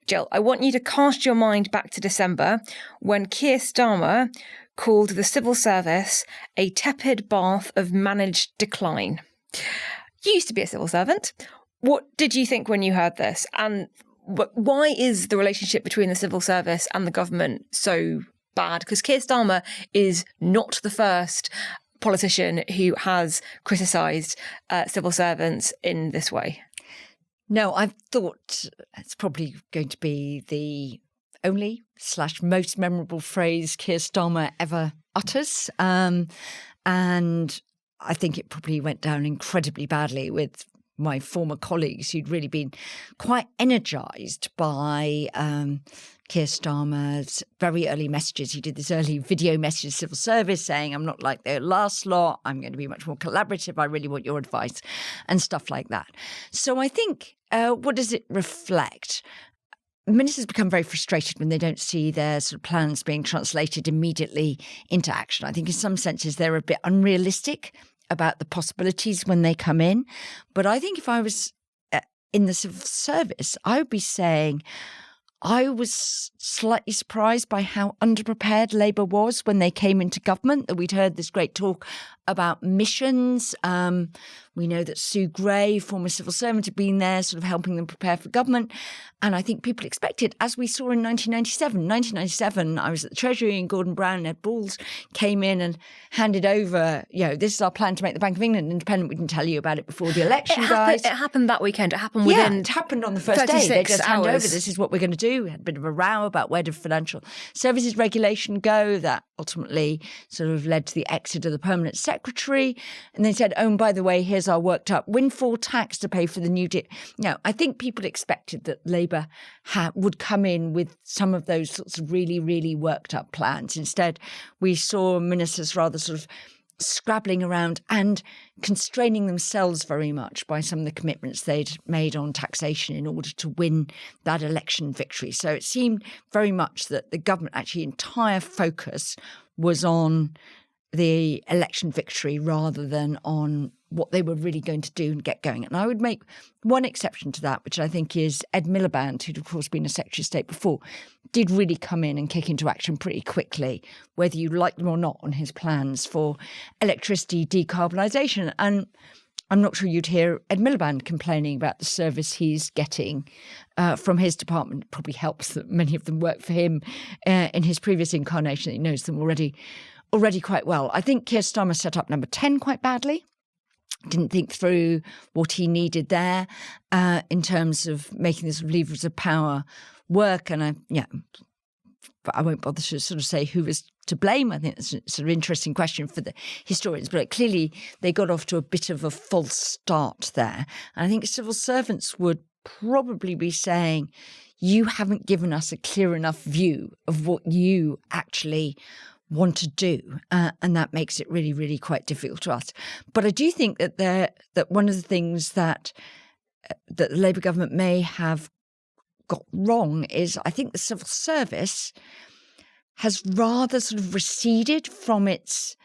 Jill, I want you to cast your mind back to December when Keir Starmer called the civil service a tepid bath of managed decline. You used to be a civil servant. What did you think when you heard this? And why is the relationship between the civil service and the government so bad? Because Keir Starmer is not the first politician who has criticised civil servants in this way. No, I've thought it's probably going to be the only / most memorable phrase Keir Starmer ever utters. And I think it probably went down incredibly badly with my former colleagues who'd really been quite energised by Keir Starmer's very early messages. He did this early video message to civil service saying, I'm not like the last lot, I'm going to be much more collaborative, I really want your advice, and stuff like that. So I think, what does it reflect? Ministers become very frustrated when they don't see their sort of plans being translated immediately into action. I think in some senses they're a bit unrealistic about the possibilities when they come in. But I think if I was in the civil service, I would be saying I was slightly surprised by how underprepared Labour was when they came into government, that we'd heard this great talk about missions. We know that Sue Gray, former civil servant, had been there sort of helping them prepare for government. And I think people expected, as we saw in 1997. 1997, I was at the Treasury and Gordon Brown and Ed Balls came in and handed over, this is our plan to make the Bank of England independent. We didn't tell you about it before the election, guys. It happened that weekend. It happened within it happened on the first day. They just handed over, this is what we're going to do. We had a bit of a row about where did financial services regulation go. That ultimately sort of led to the exit of the permanent secretary. And they said, oh, and by the way, here's our worked up windfall tax to pay for the new deal. I think people expected that Labour would come in with some of those sorts of really, really worked up plans. Instead, we saw ministers rather sort of scrabbling around and constraining themselves very much by some of the commitments they'd made on taxation in order to win that election victory. So it seemed very much that the government actually entire focus was on the election victory rather than on what they were really going to do and get going. And I would make one exception to that, which I think is Ed Miliband, who'd of course been a Secretary of State before, did really come in and kick into action pretty quickly, whether you like them or not, on his plans for electricity decarbonisation. And I'm not sure you'd hear Ed Miliband complaining about the service he's getting from his department. It probably helps that many of them work for him in his previous incarnation. He knows them already quite well. I think Keir Starmer set up number 10 quite badly. Didn't think through what he needed there in terms of making this levers of power work. And but I won't bother to sort of say who was to blame. I think it's a sort of interesting question for the historians. But clearly they got off to a bit of a false start there. And I think civil servants would probably be saying, you haven't given us a clear enough view of what you actually want to do, and that makes it really, really quite difficult to us. But I do think that one of the things that the Labour government may have got wrong is I think the civil service has rather sort of receded from its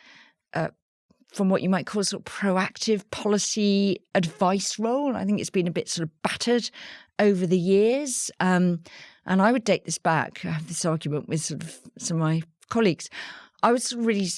from what you might call sort of proactive policy advice role. I think it's been a bit sort of battered over the years, and I would date this back. I have this argument with sort of some of my colleagues. I would sort of really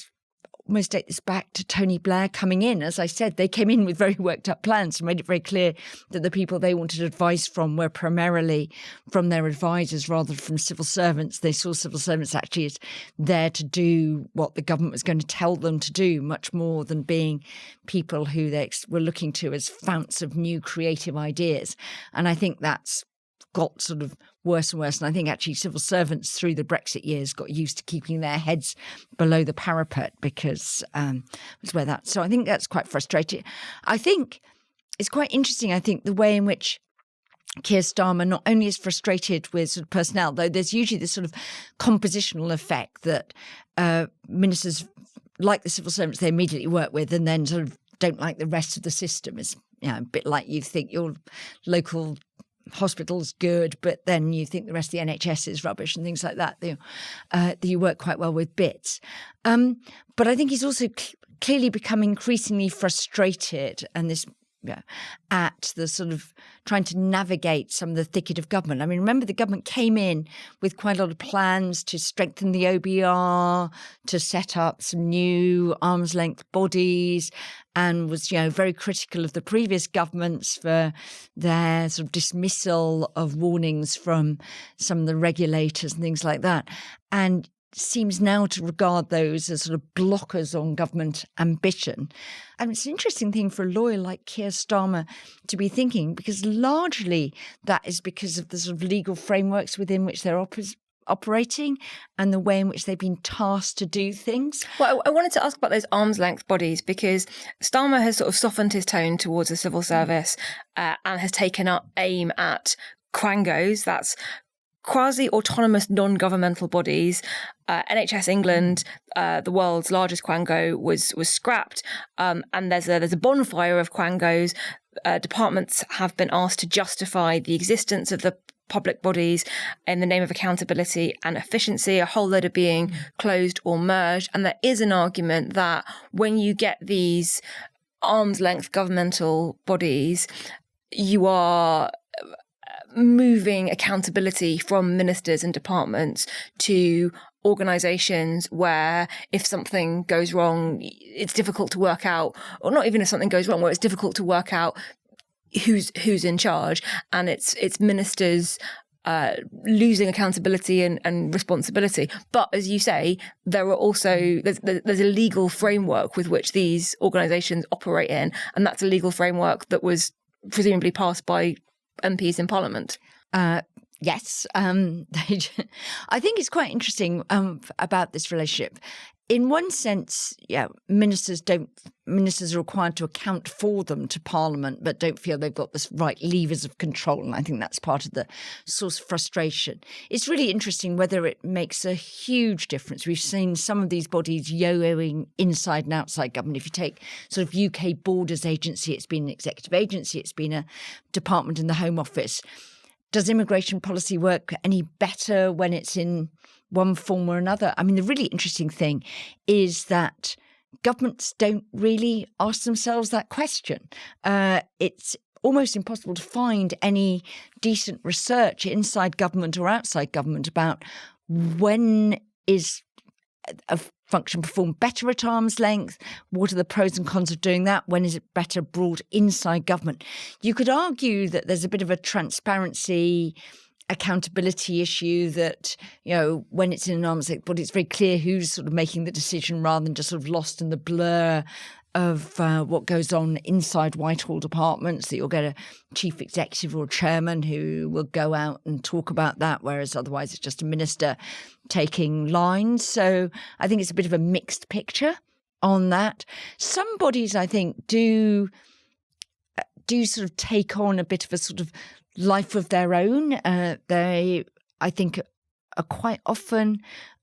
almost date this back to Tony Blair coming in. As I said, they came in with very worked up plans and made it very clear that the people they wanted advice from were primarily from their advisors rather than from civil servants. They saw civil servants actually as there to do what the government was going to tell them to do, much more than being people who they were looking to as founts of new creative ideas. And I think that's got sort of worse and worse. And I think actually civil servants through the Brexit years got used to keeping their heads below the parapet because it's where that. So I think that's quite frustrating. I think it's quite interesting, I think, the way in which Keir Starmer not only is frustrated with sort of personnel, though there's usually this sort of compositional effect that ministers like the civil servants they immediately work with and then sort of don't like the rest of the system. It's a bit like you think your local hospital's good, but then you think the rest of the NHS is rubbish and things like that. That you work quite well with bits. But I think he's also clearly become increasingly frustrated, and this at the sort of trying to navigate some of the thicket of government. I mean, remember the government came in with quite a lot of plans to strengthen the OBR, to set up some new arm's length bodies, and was, very critical of the previous governments for their sort of dismissal of warnings from some of the regulators and things like that. And seems now to regard those as sort of blockers on government ambition. And it's an interesting thing for a lawyer like Keir Starmer to be thinking, because largely that is because of the sort of legal frameworks within which they're operating and the way in which they've been tasked to do things. Well, I wanted to ask about those arm's length bodies, because Starmer has sort of softened his tone towards the civil service and has taken up aim at quangos, that's quasi-autonomous non-governmental bodies. NHS England, the world's largest quango, was scrapped, and there's a bonfire of quangos. Departments have been asked to justify the existence of the public bodies in the name of accountability and efficiency. A whole load are being closed or merged, and there is an argument that when you get these arm's length governmental bodies, you are moving accountability from ministers and departments to organisations where if something goes wrong, it's difficult to work out, or not even if something goes wrong, where it's difficult to work out who's in charge, and it's ministers losing accountability and responsibility. But as you say, there are also there's a legal framework with which these organisations operate in, and that's a legal framework that was presumably passed by MPs in Parliament. Yes. I think it's quite interesting about this relationship. In one sense, ministers are required to account for them to Parliament, but don't feel they've got the right levers of control. And I think that's part of the source of frustration. It's really interesting whether it makes a huge difference. We've seen some of these bodies yo-yoing inside and outside government. If you take sort of UK Borders Agency, it's been an executive agency, it's been a department in the Home Office. Does immigration policy work any better when it's in one form or another? I mean, the really interesting thing is that governments don't really ask themselves that question. It's almost impossible to find any decent research inside government or outside government about when is a function performed better at arm's length, what are the pros and cons of doing that, when is it better brought inside government. You could argue that there's a bit of a transparency accountability issue that, when it's in an arm's length body, it's very clear who's sort of making the decision rather than just sort of lost in the blur of what goes on inside Whitehall departments, that you'll get a chief executive or chairman who will go out and talk about that, whereas otherwise it's just a minister taking lines. So I think it's a bit of a mixed picture on that. Some bodies, I think, do sort of take on a bit of a sort of life of their own. They, I think, are quite often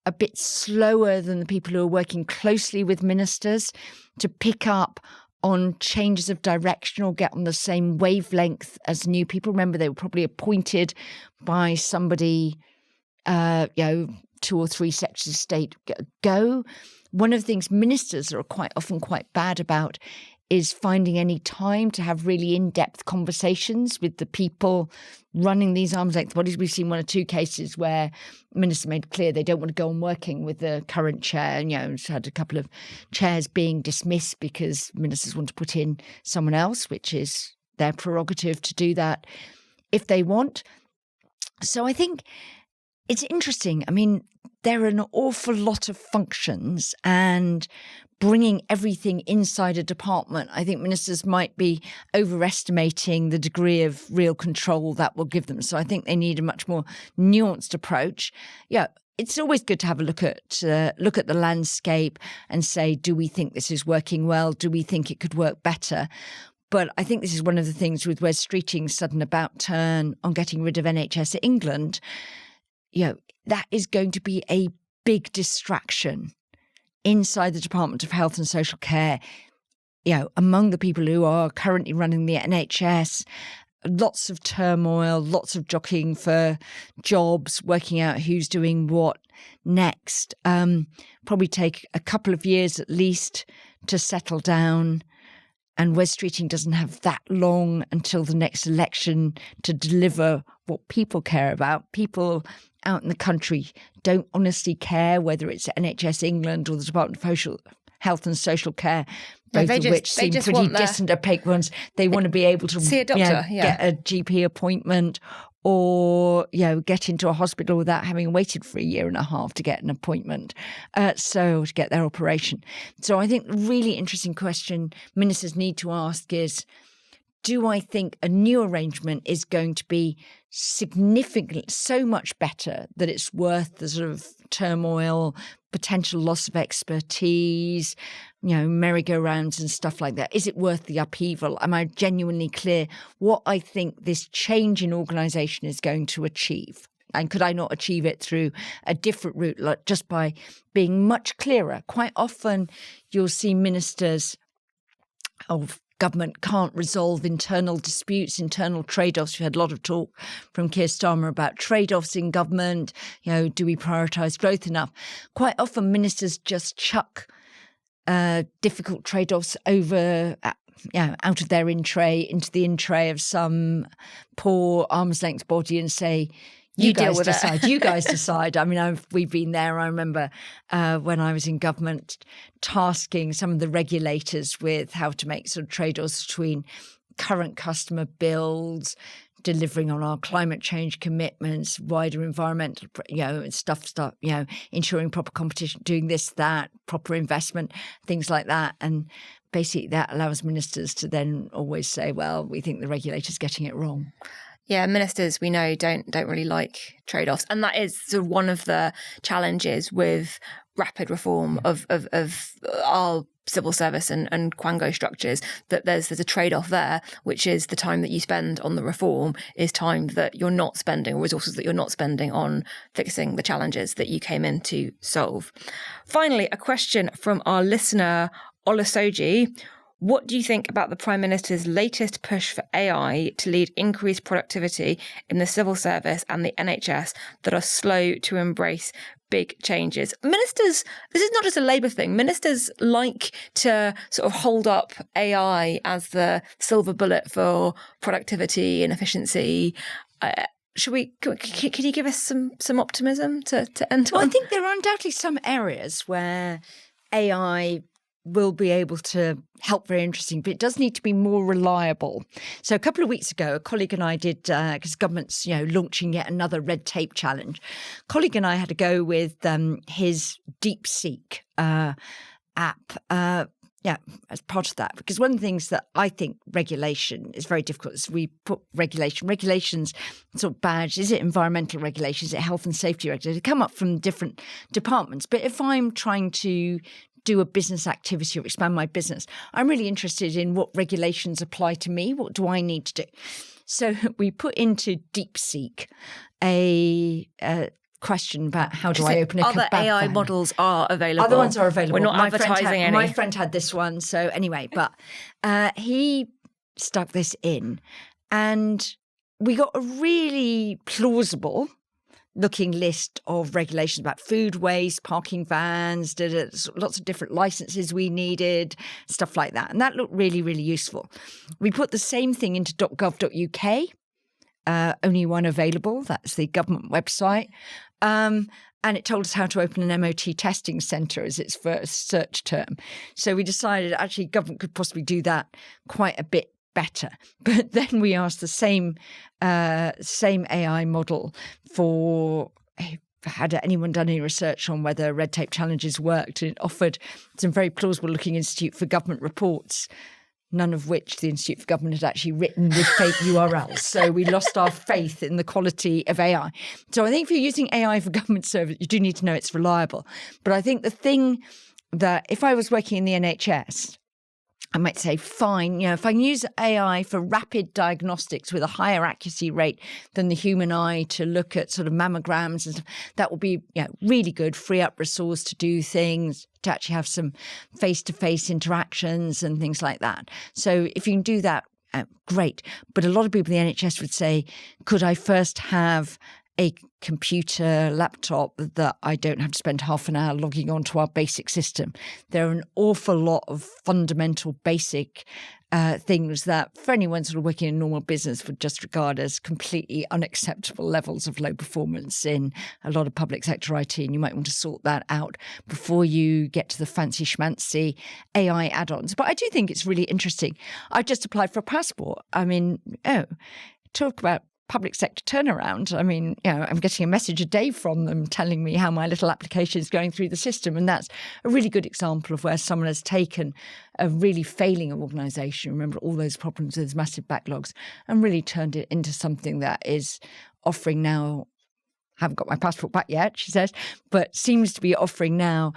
a bit slower than the people who are working closely with ministers to pick up on changes of direction or get on the same wavelength as new people. Remember, they were probably appointed by somebody, 2 or 3 secretaries of state ago. One of the things ministers are quite often quite bad about is finding any time to have really in-depth conversations with the people running these arm's length bodies. We've seen 1 or 2 cases where ministers made clear they don't want to go on working with the current chair. It's had a couple of chairs being dismissed because ministers want to put in someone else, which is their prerogative to do that if they want. So I think it's interesting. I mean, there are an awful lot of functions, and bringing everything inside a department, I think ministers might be overestimating the degree of real control that will give them. So I think they need a much more nuanced approach. It's always good to have a look at the landscape and say, do we think this is working well? Do we think it could work better? But I think this is one of the things with Wes Streeting's sudden about turn on getting rid of NHS England. That is going to be a big distraction inside the Department of Health and Social Care, among the people who are currently running the NHS. Lots of turmoil, lots of jockeying for jobs, working out who's doing what next. Probably take a couple of years at least to settle down. And Wes Streeting doesn't have that long until the next election to deliver what people care about. People out in the country don't honestly care whether it's NHS England or the Department of Health and Social Care, both of which seem pretty distant, opaque ones. They want to be able to see a doctor, get a GP appointment or get into a hospital without having waited for a year and a half to get an appointment, so to get their operation. So I think the really interesting question ministers need to ask is, do I think a new arrangement is going to be significantly so much better that it's worth the sort of turmoil, potential loss of expertise, merry-go-rounds and stuff like that? Is it worth the upheaval? Am I genuinely clear what I think this change in organisation is going to achieve? And could I not achieve it through a different route, like just by being much clearer? Quite often you'll see ministers of government can't resolve internal disputes, internal trade-offs. We had a lot of talk from Keir Starmer about trade-offs in government. Do we prioritise growth enough? Quite often ministers just chuck difficult trade-offs over out of their in-tray into the in-tray of some poor arm's length body and say, you guys decide. You guys decide. I mean, we've been there. I remember when I was in government tasking some of the regulators with how to make sort of trade-offs between current customer bills, delivering on our climate change commitments, wider environmental, stuff, ensuring proper competition, doing this, that, proper investment, things like that. And basically that allows ministers to then always say, well, we think the regulator's getting it wrong. Yeah, ministers, we know, don't really like trade-offs. And that is sort of one of the challenges with rapid reform of our civil service and quango structures, that there's a trade-off there, which is the time that you spend on the reform is time that you're not spending, or resources that you're not spending on fixing the challenges that you came in to solve. Finally, a question from our listener, Olusoji. What do you think about the Prime Minister's latest push for AI to lead increased productivity in the civil service and the NHS that are slow to embrace big changes? Ministers, this is not just a Labour thing. Ministers like to sort of hold up AI as the silver bullet for productivity and efficiency. Can you give us some optimism to end on? Well, I think there are undoubtedly some areas where AI will be able to help very interesting, but it does need to be more reliable. So a couple of weeks ago, a colleague and I did, because government's launching yet another red tape challenge, colleague and I had to go with his DeepSeek app as part of that, because one of the things that I think regulation is very difficult is we put regulations sort of badge. Is it environmental regulation? Is it health and safety regulation? They come up from different departments. But if I'm trying to do a business activity or expand my business, I'm really interested in what regulations apply to me. What do I need to do? So we put into DeepSeek a question about how do I open a kebab Other AI van. models are available. Other ones are available. We're not advertising any. My friend had this one. So anyway, but he stuck this in and we got a really plausible looking list of regulations about food waste, parking vans, lots of different licenses we needed, stuff like that. And that looked really, really useful. We put the same thing into .gov.uk, only one available. That's the government website. And it told us how to open an MOT testing centre as its first search term. So we decided actually government could possibly do that quite a bit better. But then we asked the same AI model for had anyone done any research on whether red tape challenges worked, and it offered some very plausible looking Institute for Government reports, none of which the Institute for Government had actually written with fake URLs. So we lost our faith in the quality of AI. So I think if you're using AI for government service, you do need to know it's reliable. But I think the thing that if I was working in the NHS, I might say, fine, if I can use AI for rapid diagnostics with a higher accuracy rate than the human eye to look at sort of mammograms and stuff, that will be really good, free up resource to do things, to actually have some face-to-face interactions and things like that. So if you can do that, great. But a lot of people in the NHS would say, could I first have a computer laptop that I don't have to spend half an hour logging onto our basic system. There are an awful lot of fundamental basic things that for anyone sort of working in normal business would just regard as completely unacceptable levels of low performance in a lot of public sector IT. And you might want to sort that out before you get to the fancy schmancy AI add-ons. But I do think it's really interesting. I just applied for a passport. I mean, talk about public sector turnaround. I mean, I'm getting a message a day from them telling me how my little application is going through the system. And that's a really good example of where someone has taken a really failing organisation, remember all those problems with massive backlogs, and really turned it into something that is offering now, haven't got my passport back yet, she says, but seems to be offering now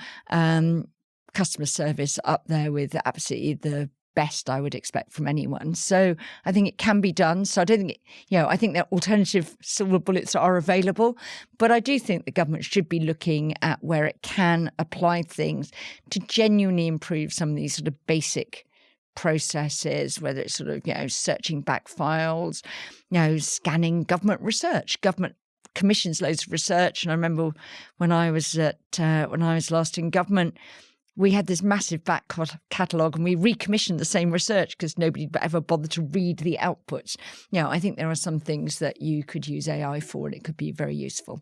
customer service up there with absolutely the best I would expect from anyone. So I think it can be done. So I don't think, I think that alternative silver bullets are available, but I do think the government should be looking at where it can apply things to genuinely improve some of these sort of basic processes, whether it's sort of, searching back files, scanning government research. Government commissions loads of research. And I remember when I was last in government, we had this massive back catalogue and we recommissioned the same research because nobody ever bothered to read the outputs. I think there are some things that you could use AI for and it could be very useful.